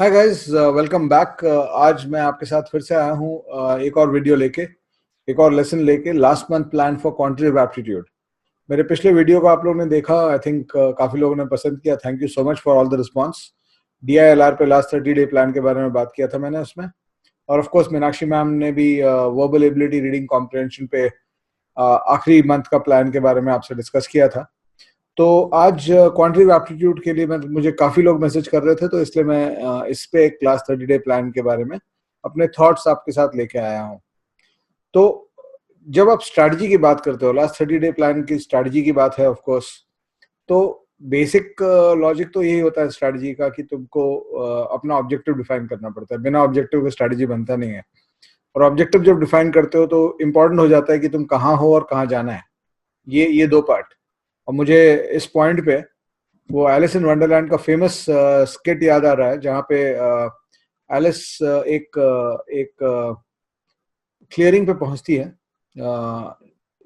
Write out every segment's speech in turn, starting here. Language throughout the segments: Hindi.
Hi guys, welcome back. आज मैं आपके साथ फिर से आया हूँ एक और वीडियो लेके, एक और लेसन लेके। Last month plan for quantitative aptitude. मेरे पिछले वीडियो को आप लोगों ने देखा, आई थिंक काफी लोगों ने पसंद किया। Thank you so much for all the response. DILR पे लास्ट 30 डे प्लान के बारे में बात किया था मैंने उसमें। और ऑफ कोर्स मीनाक्षी मैम ने भी वर्बल एबिलिटी, रीडिंग कॉम्प्रिहेंशन पे आखिरी मंथ का प्लान के बारे में आपसे डिस्कस किया था। तो आज क्वांटिटेटिव एप्टीट्यूड के लिए मुझे काफी लोग मैसेज कर रहे थे, तो इसलिए मैं इस पे एक क्लास 30 डे प्लान के बारे में अपने थॉट्स आपके साथ लेके आया हूँ। तो जब आप स्ट्रैटेजी की बात करते हो, लास्ट 30 डे प्लान की स्ट्रैटेजी की बात है ऑफ कोर्स, तो बेसिक लॉजिक तो यही होता है स्ट्रैटेजी का कि तुमको अपना ऑब्जेक्टिव डिफाइन करना पड़ता है। बिना ऑब्जेक्टिव के स्ट्रैटेजी बनता नहीं है। और ऑब्जेक्टिव जब डिफाइन करते हो तो इम्पोर्टेंट हो जाता है कि तुम कहाँ हो और कहाँ जाना है। ये दो पार्ट। और मुझे इस पॉइंट पे वो एलिस इन वंडरलैंड का फेमस स्किट याद आ रहा है, जहाँ पे एलिस एक क्लियरिंग पे पहुंचती है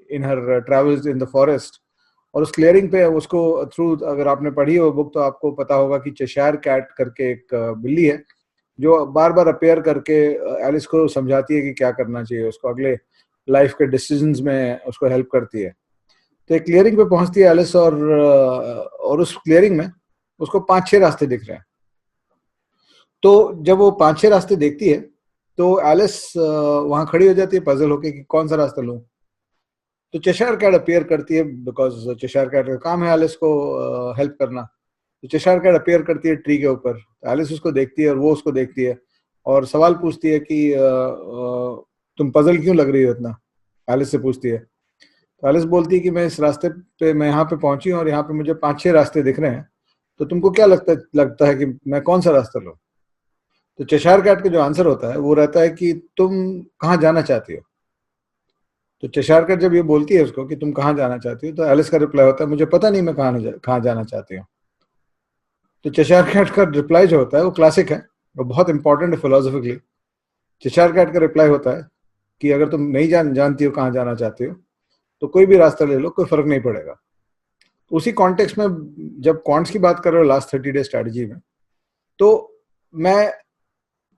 इन हर ट्रेवल्स इन द फॉरेस्ट। और उस क्लियरिंग पे उसको थ्रू, अगर आपने पढ़ी हो बुक तो आपको पता होगा कि चेशायर कैट करके एक बिल्ली है जो बार बार अपेयर करके एलिस को समझाती है कि क्या करना चाहिए उसको, अगले लाइफ के डिसीजंस में उसको हेल्प करती है। तो एक क्लियरिंग पे पहुंचती है एलिस, और उस क्लियरिंग में उसको 5-6 रास्ते दिख रहे हैं। तो जब वो 5-6 रास्ते देखती है तो एलिस वहां खड़ी हो जाती है पजल होके कि कौन सा रास्ता लूं। तो चेशायर कैट अपीयर करती है, बिकॉज चेशायर कैट का काम है एलिस को हेल्प करना। तो चेशायर कैट अपीयर करती है ट्री के ऊपर। तो एलिस उसको देखती है और वो उसको देखती है और सवाल पूछती है कि तुम पजल क्यों लग रही हो इतना। एलिस से पूछती है। तो एलिस बोलती है कि मैं इस रास्ते पे, मैं यहाँ पे पहुंची हूँ और यहाँ पे मुझे 5-6 रास्ते दिख रहे हैं, तो तुमको क्या लगता है कि मैं कौन सा रास्ता लूं। तो चेशायर कैट का जो आंसर होता है वो रहता है कि तुम कहाँ जाना चाहती हो। तो चेशायर कैट जब ये बोलती है उसको कि तुम कहाँ जाना चाहती हो, तो एलिस का रिप्लाई होता है, मुझे पता नहीं मैं कहाँ जाना चाहती हूँ। तो चेशायर कैट का रिप्लाई जो होता है वो क्लासिक है, वो बहुत इंपॉर्टेंट है फिलोसफिकली। चेशायर कैट का रिप्लाई होता है कि अगर तुम नहीं जानती हो कहाँ जाना चाहती हो तो कोई भी रास्ता ले लो, कोई फर्क नहीं पड़ेगा। उसी कॉन्टेक्स्ट में जब क्वांट्स की बात कर रहे हो लास्ट 30 डे स्ट्रैटेजी में, तो मैं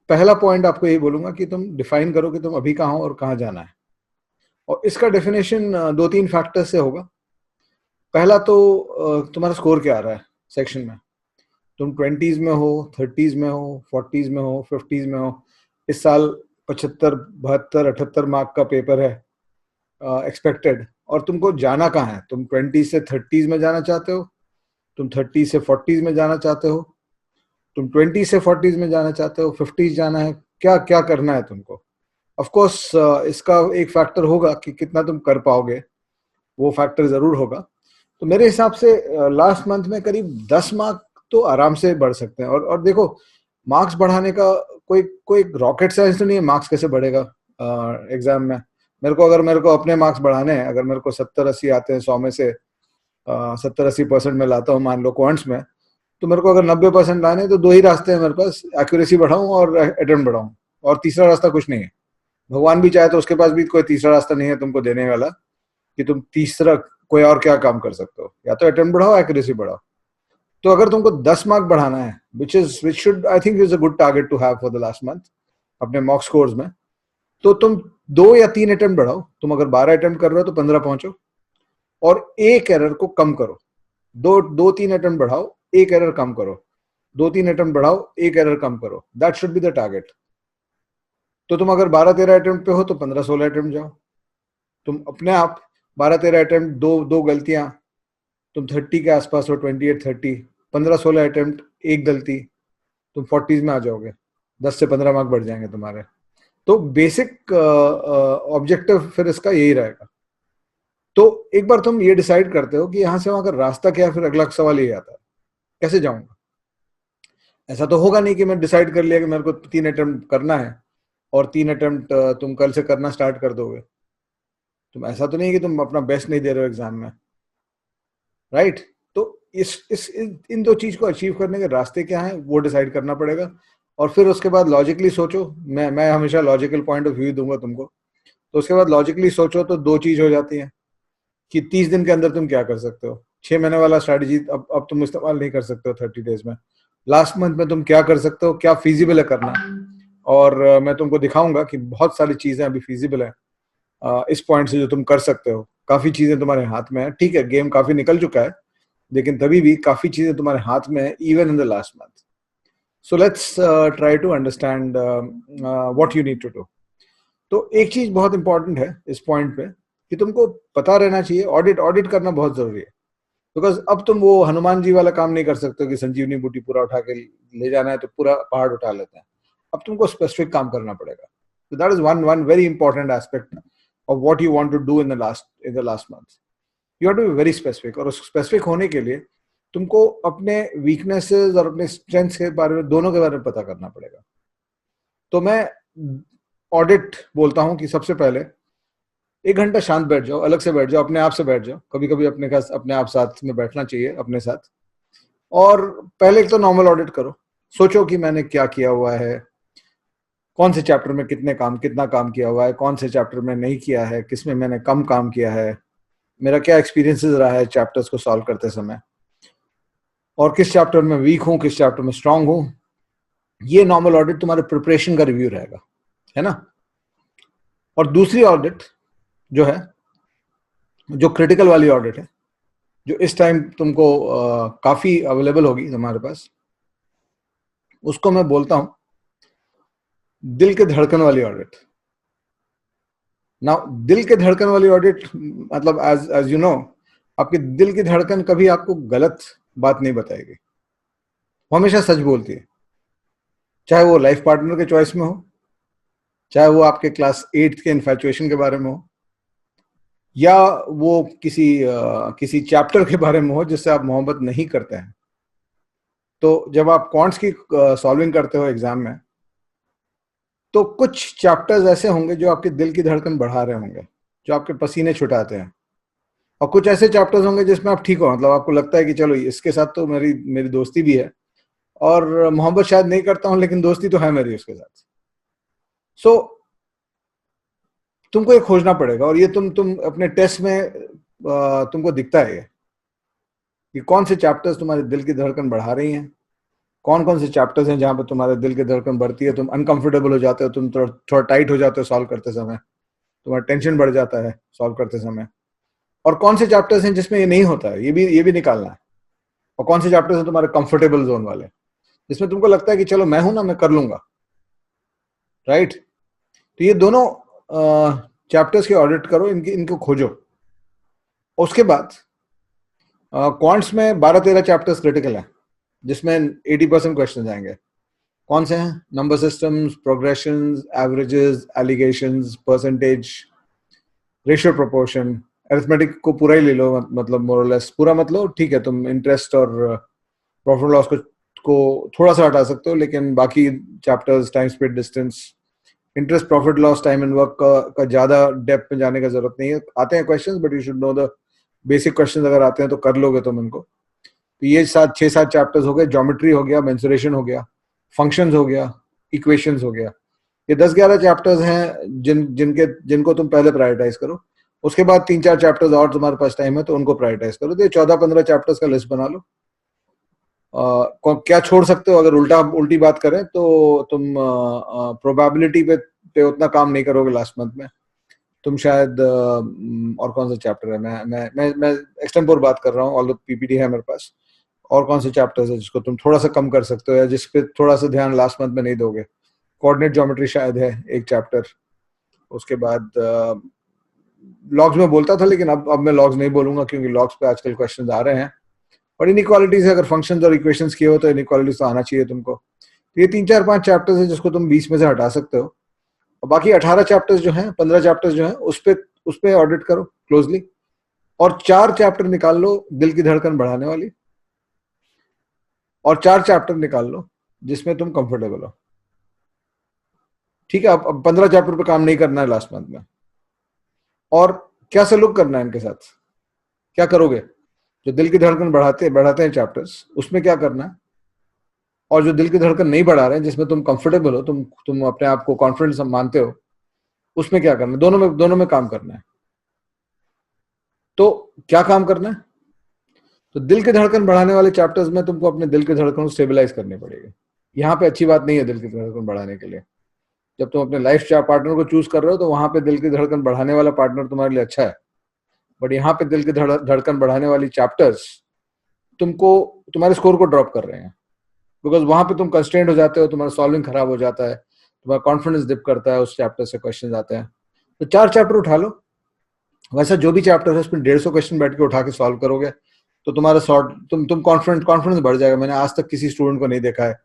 पहला पॉइंट आपको यही बोलूंगा कि तुम डिफाइन करो कि तुम अभी कहाँ हो और कहाँ जाना है। और इसका डेफिनेशन 2-3 फैक्टर से होगा। पहला तो तुम्हारा स्कोर क्या आ रहा है सेक्शन में। तुम 20s में हो, 30s में हो, 40s में हो, 50s में हो। इस साल 75, 72, 78 मार्क का पेपर है एक्सपेक्टेड। और तुमको जाना कहाँ है? तुम 20 से 30s में जाना चाहते हो, तुम 30 से 40s में जाना चाहते हो, तुम 20 से 40s में जाना चाहते हो, 50s जाना है, क्या क्या करना है तुमको। ऑफ कोर्स इसका एक फैक्टर होगा कि कितना तुम कर पाओगे, वो फैक्टर जरूर होगा। तो मेरे हिसाब से लास्ट मंथ में करीब 10 मार्क तो आराम से बढ़ सकते हैं। और देखो, मार्क्स बढ़ाने का कोई कोई रॉकेट साइंस तो नहीं है। मार्क्स कैसे बढ़ेगा एग्जाम में? मेरे को अपने मार्क्स बढ़ाने हैं, अगर मेरे को 70-80 आते हैं 100 में से, 70-80% में लाता हूँ मान लो क्वांट्स में, तो मेरे को अगर 90% लाने हैं तो दो ही रास्ते हैं मेरे पास, एक्यूरेसी बढ़ाऊं और अटेम्प्ट बढ़ाऊं। और तीसरा रास्ता कुछ नहीं है। भगवान भी चाहे तो उसके पास भी कोई तीसरा रास्ता नहीं है तुमको देने वाला कि तुम तीसरा कोई और क्या काम कर सकते हो। या तो अटेम्प्ट बढ़ाओ, एक्यूरेसी बढ़ाओ। तो अगर तुमको 10 मार्क बढ़ाना है, which should I think is a good target to have for the last month अपने मॉक स्कोर्स में, तो तुम 2 या 3 अटेम्प्ट बढ़ाओ। तुम अगर 12 अटेम्प्ट कर रहे हो तो 15 पहुंचो और एक एरर को कम करो। 2-3 अटेम्प्ट बढ़ाओ, एक एरर कम करो। 2-3 अटेम्प्ट बढ़ाओ, एक एरर कम करो। That should be the target. तो तुम अगर 12-13 अटेम्प्ट पे हो तो 15-16 अटेम्प्ट जाओ। तुम अपने आप 12-13 अटेम्प्ट, दो दो गलतियां, तुम 30 के आसपास हो, 28-30, 15-16 अटेम्प्ट, एक गलती, तुम 40s में आ जाओगे। 10 से 15 मार्क बढ़ जाएंगे तुम्हारे। तो बेसिक ऑब्जेक्टिव फिर इसका यही रहेगा। तो एक बार तुम ये डिसाइड करते हो कि यहां से वहां का रास्ता क्या है, फिर अगला सवाल ये आता है, कैसे जाऊंगा। ऐसा तो होगा नहीं कि मैं डिसाइड कर लिया कि मेरे को 3 अटेम्प्ट करना है और 3 अटेम्प्ट तुम कल से करना स्टार्ट कर दोगे। तुम ऐसा तो नहीं कि तुम अपना बेस्ट नहीं दे रहे हो एग्जाम में, राइट? तो इन दो चीज को अचीव करने के रास्ते क्या हैं वो डिसाइड करना पड़ेगा। और फिर उसके बाद लॉजिकली सोचो। मैं हमेशा लॉजिकल पॉइंट ऑफ व्यू दूंगा तुमको। तो उसके बाद लॉजिकली सोचो तो दो चीज हो जाती है कि 30 दिन के अंदर तुम क्या कर सकते हो। 6 महीने वाला स्ट्रैटेजी अब तुम इस्तेमाल नहीं कर सकते हो 30 डेज में। लास्ट मंथ में तुम क्या कर सकते हो, क्या फिजिबल है करना, और मैं तुमको दिखाऊंगा कि बहुत सारी चीजें अभी फिजिबल है इस पॉइंट से जो तुम कर सकते हो। काफी चीजें तुम्हारे हाथ में है, ठीक है गेम काफी निकल चुका है, लेकिन तभी भी काफी चीजें तुम्हारे हाथ में है even in the last month. So let's try to understand what you need to do. तो एक चीज बहुत इंपॉर्टेंट है इस पॉइंट पे कि तुमको पता रहना चाहिए, ऑडिट ऑडिट करना बहुत जरूरी है। बिकॉज अब तुम वो हनुमान जी वाला काम नहीं कर सकते हो कि संजीवनी बूटी पूरा उठा के ले जाना है तो पूरा पहाड़ उठा लेते हैं। अब तुमको स्पेसिफिक काम करना पड़ेगा। So that is one very important aspect of what you want to do in the last month. You have to be very specific, और स्पेसिफिक होने के लिए तुमको अपने वीकनेसेस और अपने स्ट्रेंथ्स के बारे में, दोनों के बारे में पता करना पड़ेगा। तो मैं ऑडिट बोलता हूं कि सबसे पहले 1 घंटा शांत बैठ जाओ, अलग से बैठ जाओ, अपने आप से बैठ जाओ। कभी कभी अपने आप साथ में बैठना चाहिए अपने साथ। और पहले एक तो नॉर्मल ऑडिट करो, सोचो कि मैंने क्या किया हुआ है, कौन से चैप्टर में कितना काम किया हुआ है, कौन से चैप्टर में नहीं किया है, किसमें मैंने कम काम किया है, मेरा क्या एक्सपीरियंसेस रहा है चैप्टर्स को सॉल्व करते समय, और किस चैप्टर में वीक हूं, किस चैप्टर में स्ट्रांग हूं। ये नॉर्मल ऑडिट तुम्हारे प्रिपरेशन का रिव्यू रहेगा, है ना। और दूसरी ऑडिट जो है, जो क्रिटिकल वाली ऑडिट है, जो इस टाइम तुमको काफी अवेलेबल होगी तुम्हारे पास, उसको मैं बोलता हूं दिल के धड़कन वाली ऑडिट। ना दिल के धड़कन वाली ऑडिट मतलब एज यू नो, आपके दिल की धड़कन कभी आपको गलत बात नहीं बताएगी, वो हमेशा सच बोलती है। चाहे वो लाइफ पार्टनर के चॉइस में हो, चाहे वो आपके क्लास 8 के इन्फैचुएशन के बारे में हो, या वो किसी चैप्टर के बारे में हो जिससे आप मोहब्बत नहीं करते हैं। तो जब आप क्वांट्स की सॉल्विंग करते हो एग्जाम में, तो कुछ चैप्टर्स ऐसे होंगे जो आपके दिल की धड़कन बढ़ा रहे होंगे, जो आपके पसीने छुटाते हैं, और कुछ ऐसे चैप्टर्स होंगे जिसमें आप ठीक हो, मतलब आपको लगता है कि चलो इसके साथ तो मेरी मेरी दोस्ती भी है, और मोहब्बत शायद नहीं करता हूं लेकिन दोस्ती तो है मेरी उसके साथ। सो तुमको ये खोजना पड़ेगा, और ये तुम अपने टेस्ट में तुमको दिखता है ये कि कौन से चैप्टर्स तुम्हारे दिल की धड़कन बढ़ा रही हैं, कौन कौन से चैप्टर्स हैं जहां पर तुम्हारे दिल की धड़कन बढ़ती है, तुम अनकंफर्टेबल हो जाते हो, तुम थोड़ा टाइट हो जाते हो सॉल्व करते समय, तुम्हारा टेंशन बढ़ जाता है सॉल्व करते समय, और कौन से चैप्टर्स हैं जिसमें ये नहीं होता है, ये भी निकालना है। और कौन से चैप्टर्स हैं तुम्हारे कंफर्टेबल जोन वाले, जिसमें तुमको लगता है कि चलो मैं हूं ना, मैं कर लूंगा, राइट। तो ये दोनों चैप्टर्स के ऑडिट करो, इनको खोजो। उसके बाद क्वांट्स में 12-13 चैप्टर्स क्रिटिकल हैं, जिसमें 80% क्वेश्चन आएंगे। कौन से हैं? Number systems, progressions, averages, allegations, percentage, ratio proportion. Arithmetic को पूरा ही ले लो, मतलब मोरलेस पूरा मतलब ठीक है, तुम इंटरेस्ट और प्रॉफिट लॉस को थोड़ा सा हटा सकते हो, लेकिन बाकी chapters, time speed distance, interest, profit loss, time and work का ज्यादा डेप्थ में जाने का जरूरत नहीं है। आते हैं questions, but you should know the basic questions. अगर आते हैं तो कर लोगे तुम इनको। तो ये 6-7 चैप्टर्स हो गए। ज्योमेट्री हो गया, मेंसुरेशन हो गया, फंक्शंस हो गया, इक्वेशंस हो गया। ये 10-11 चैप्टर्स हैं जिनको तुम पहले प्रायोरिटाइज करो। उसके बाद 3-4 चैप्टर्स और तुम्हारे पास टाइम है तो उनको प्रायोरिटाइज करो। तो 14-15 चैप्टर्स का लिस्ट बना लो। क्या छोड़ सकते हो? अगर उल्टी बात करें तो तुम प्रोबेबिलिटी पे उतना काम नहीं करोगे लास्ट मंथ में। तुम शायद और कौन सा चैप्टर है, मैं एक्सटेम्पोर बात कर रहा हूँ, ऑल पीपीटी है मेरे पास। और कौन से चैप्टर्स है जिसको तुम थोड़ा सा कम कर सकते हो या जिस पे थोड़ा सा ध्यान लास्ट मंथ में नहीं दोगे? कोऑर्डिनेट ज्योमेट्री शायद है एक चैप्टर। उसके बाद लॉग्स में बोलता था, लेकिन अब मैं लॉग्स नहीं बोलूंगा क्योंकि लॉग्स पे आजकल क्वेश्चंस आ रहे हैं। और इनइक्वालिटीज है, अगर फंक्शंस और इक्वेशंस किए हो तो इनइक्वालिटीज तो आना चाहिए तुमको। तो ये 3-4-5 चैप्टर्स है जिसको तुम 20 में से हटा सकते हो। और बाकी 18 चैप्टर्स जो हैं, 15 चैप्टर्स जो हैं, उस पे ऑडिट करो क्लोजली। और 4 चैप्टर निकाल लो दिल की धड़कन बढ़ाने वाली, और 4 चैप्टर निकाल लो जिसमें तुम कंफर्टेबल हो। ठीक है, अब 15 चैप्टर पे काम नहीं करना है लास्ट मंथ में। और क्या सलूक करना है इनके साथ, क्या करोगे? जो दिल की धड़कन बढ़ाते हैं चैप्टर्स, उसमें क्या करना है? और जो दिल की धड़कन नहीं बढ़ा रहे हैं, जिसमें तुम कंफर्टेबल हो, तुम अपने आप को कॉन्फिडेंस मानते हो, उसमें क्या करना है? दोनों में काम करना है। तो क्या काम करना है? तो दिल की धड़कन बढ़ाने वाले चैप्टर्स में तुमको अपने दिल की धड़कन को स्टेबलाइज करनी पड़ेगी। यहाँ पे अच्छी बात नहीं है दिल की धड़कन बढ़ाने के लिए। जब तुम अपने लाइफ पार्टनर को चूज कर रहे हो तो वहां पे दिल की धड़कन बढ़ाने वाला पार्टनर तुम्हारे लिए अच्छा है, बट यहाँ पे दिल की धड़कन बढ़ाने वाली चैप्टर्स तुमको तुम्हारे स्कोर को ड्रॉप कर रहे हैं, बिकॉज वहां पे तुम कंस्ट्रेंट हो जाते हो, तुम्हारा सॉल्विंग खराब हो जाता है, तुम्हारा कॉन्फिडेंस डिप करता है, उस चैप्टर से क्वेश्चन आते हैं। तो 4 चैप्टर उठा लो, वैसा जो भी चैप्टर है उसमें 150 क्वेश्चन बैठ के उठा के सॉल्व करोगे तो तुम्हारा सॉर्ट तुम कॉन्फिडेंस बढ़ जाएगा। मैंने आज तक किसी स्टूडेंट को नहीं देखा है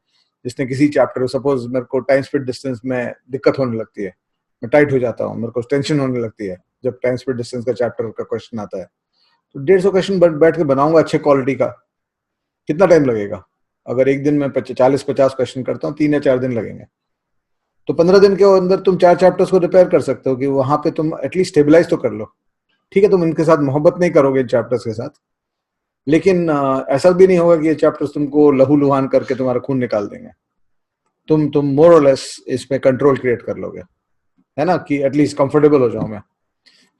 जिसने किसी चैप्टर, सपोज मेरे को टाइम स्पीड डिस्टेंस में दिक्कत होने लगती है, मैं टाइट हो जाता हूँ, मेरे को टेंशन होने लगती है जब टाइम स्पीड डिस्टेंस का चैप्टर का क्वेश्चन आता है, तो 150 क्वेश्चन बैठ के बनाऊंगा अच्छे क्वालिटी का, कितना टाइम लगेगा? अगर एक दिन में 40-50 क्वेश्चन करता हूँ 3 या 4 दिन लगेंगे, तो 15 दिन के अंदर तुम 4 चैप्टर्स को रिपेयर कर सकते हो कि वहां पे तुम एटलीस्ट स्टेबलाइज तो कर लो। ठीक है, तुम इनके साथ मोहब्बत नहीं करोगे इन चैप्टर्स के साथ, लेकिन ऐसा भी नहीं होगा कि ये चैप्टर्स तुमको लहू लुहान करके तुम्हारा खून निकाल देंगे। तुम मोर और लेस इसमें कंट्रोल क्रिएट कर लोगे, है ना, कि एटलीस्ट कंफर्टेबल हो जाऊं मैं।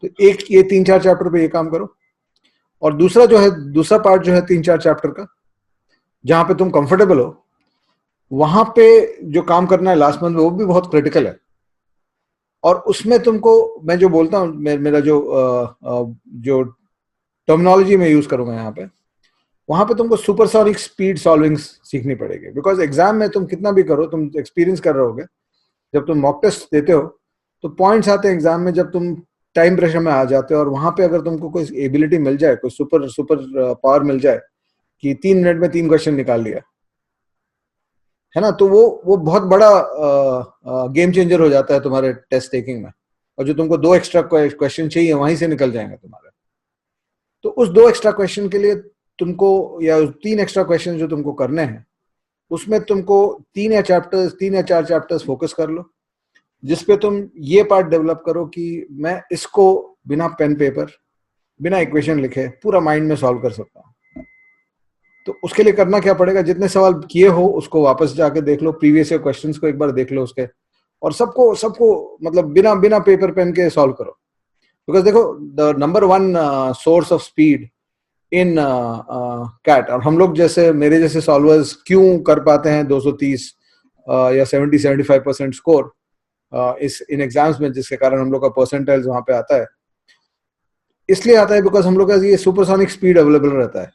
तो एक ये 3-4 चैप्टर पे ये काम करो, और दूसरा जो है, दूसरा पार्ट जो है 3-4 चैप्टर का, जहां पे तुम कंफर्टेबल हो, वहां पे जो काम करना है लास्ट मंथ में वो भी बहुत क्रिटिकल है। और उसमें तुमको मैं जो बोलता हूँ, मेरा जो टर्मिनोलॉजी में यूज करूंगा यहाँ पे, वहां पे तुमको सुपरसोनिक स्पीड सॉल्विंग सीखनी पड़ेगी, बिकॉज एग्जाम में तुम कितना भी करो, तुम एक्सपीरियंस कर रहे होगे, जब तुम मॉक टेस्ट देते हो तो पॉइंट्स आते हैं एग्जाम में जब तुम टाइम प्रेशर में आ जाते हो, और वहां पे अगर तुमको कोई एबिलिटी मिल जाए, कोई सुपर सुपर पावर मिल जाए कि 3 मिनट में 3 क्वेश्चन निकाल लिया, है ना, तो वो बहुत बड़ा गेम चेंजर हो जाता है तुम्हारे टेस्ट टेकिंग में, और जो तुमको 2 एक्स्ट्रा क्वेश्चन चाहिए वहीं से निकल जाएंगे तुम्हारे। तो उस 2 एक्स्ट्रा क्वेश्चन के लिए तुमको, या 3 एक्स्ट्रा क्वेश्चन जो तुमको करने हैं, उसमें तुमको 3 या 4 चैप्टर्स फोकस कर लो, जिसपे तुम ये पार्ट डेवलप करो कि मैं इसको बिना पेन पेपर, बिना इक्वेशन लिखे पूरा माइंड में सॉल्व कर सकता हूँ। तो उसके लिए करना क्या पड़ेगा, जितने सवाल किए हो उसको वापस जाके देख लो, प्रीवियस ईयर क्वेश्चंस को एक बार देख लो उसके, और सबको सबको मतलब बिना बिना पेपर पेन के सॉल्व करो। बिकॉज देखो, the number 1 source of speed in CAT, और हम लोग जैसे मेरे जैसे सॉल्वर्स क्यों कर पाते हैं 230 या 70-75% स्कोर इस इन एग्जाम्स में, जिसके कारण हम लोग का परसेंटाइल वहां पे आता है, इसलिए आता है बिकॉज हम लोग का ये सुपरसोनिक स्पीड अवेलेबल रहता है।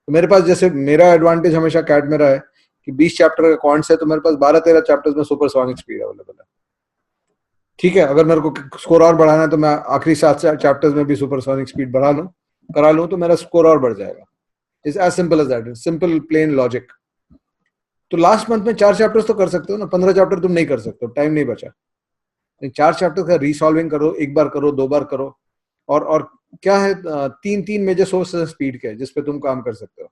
तो मेरे पास, जैसे मेरा एडवांटेज हमेशा कैट में रहा है कि 20 चैप्टर का क्वांट्स है, तो मेरे पास 12-13 चैप्टर्स में सुपरसोनिक स्पीड अवेलेबल है। ठीक है, अगर मेरे को स्कोर और बढ़ाना है तो मैं आखिरी 7 चैप्टर्स में भी सुपरसोनिक स्पीड करा लूं तो मेरा स्कोर और बढ़ जाएगा। It's as simple as that, simple plain logic. तो लास्ट मंथ में 4 चैप्टर्स तो कर सकते हो ना, 15 चैप्टर तुम नहीं कर सकते हो, टाइम नहीं बचा। 4 चैप्टर का रीसॉल्विंग करो, एक बार करो, 2 बार करो, और क्या है, 3 मेजर सोर्स है स्पीड के जिसपे तुम काम कर सकते हो।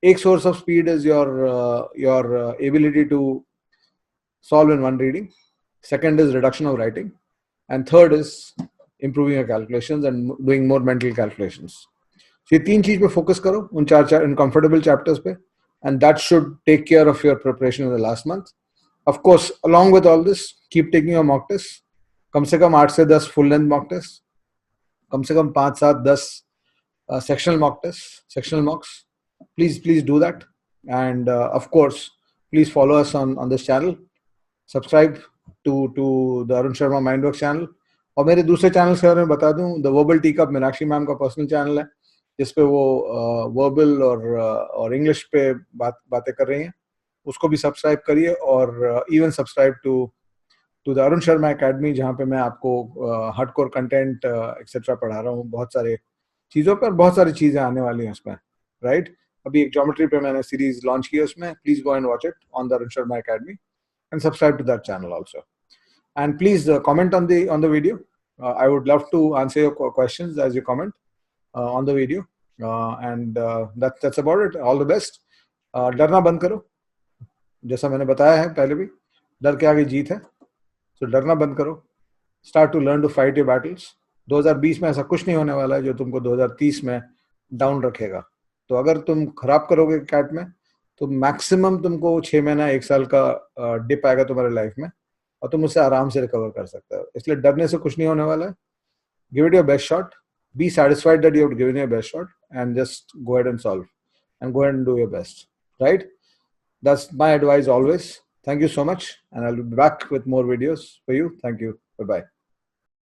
एक source of speed is your ability to solve in one reading, second is reduction of writing, and third is improving your calculations and doing more mental calculations. So ये 3 चीज पे फोकस करो, उन 4 uncomfortable chapters पे, and that should take care of your preparation in the last month. Of course, along with all this, keep taking your mock tests. कम से कम 8 से 10 full length mock tests, कम से कम 5-7-10 sectional mock tests, sectional mocks. Please do that, and of course, please follow us on this channel. Subscribe to the Arun Sharma Mindwork channel. और मेरे दूसरे चैनल के बारे में बता दूं, the verbal tea cup Meenakshi ma'am का पर्सनल चैनल है, जिसपे वो वर्बल और इंग्लिश पे बातें कर रही हैं, उसको भी सब्सक्राइब करिए। और even subscribe to the Arun Sharma academy, जहाँ पे मैं आपको हार्डकोर कंटेंट एक्सेट्रा पढ़ा रहा हूँ बहुत सारे चीज़ों पर, बहुत सारी चीज़ें आने वाली हैं उसमें, राइट। अभी एक ज्योमेट्री पे मैंने सीरीज लॉन्च की है, उसमें please go and watch it on the Arun Sharma academy, and subscribe to that channel also. And please comment on the video. I would love to answer your questions as you comment on the video. And that's about it. All the best. डरना बंद करो, जैसा मैंने बताया है पहले भी, डर के आगे जीत है, तो डरना बंद करो. Start to learn to fight your battles. 2020 में ऐसा कुछ नहीं होने वाला है जो तुमको 2030 में डाउन रखेगा. तो अगर तुम खराब करोगे कैट में, तो मैक्सिमम तुमको 6 महीना 1 साल का डिप आएगा तुम्हारे लाइफ में, और तुम उससे आराम से रिकवर कर सकते हो. इसलिए डरने से कुछ नहीं होने वाला है. Give it your best shot, B satisfied that you have given your best shot, and just go ahead and solve and go ahead and do your best, right? That's my advice always. Thank you so much, and I'll be back with more videos for you. Thank you. Bye-bye.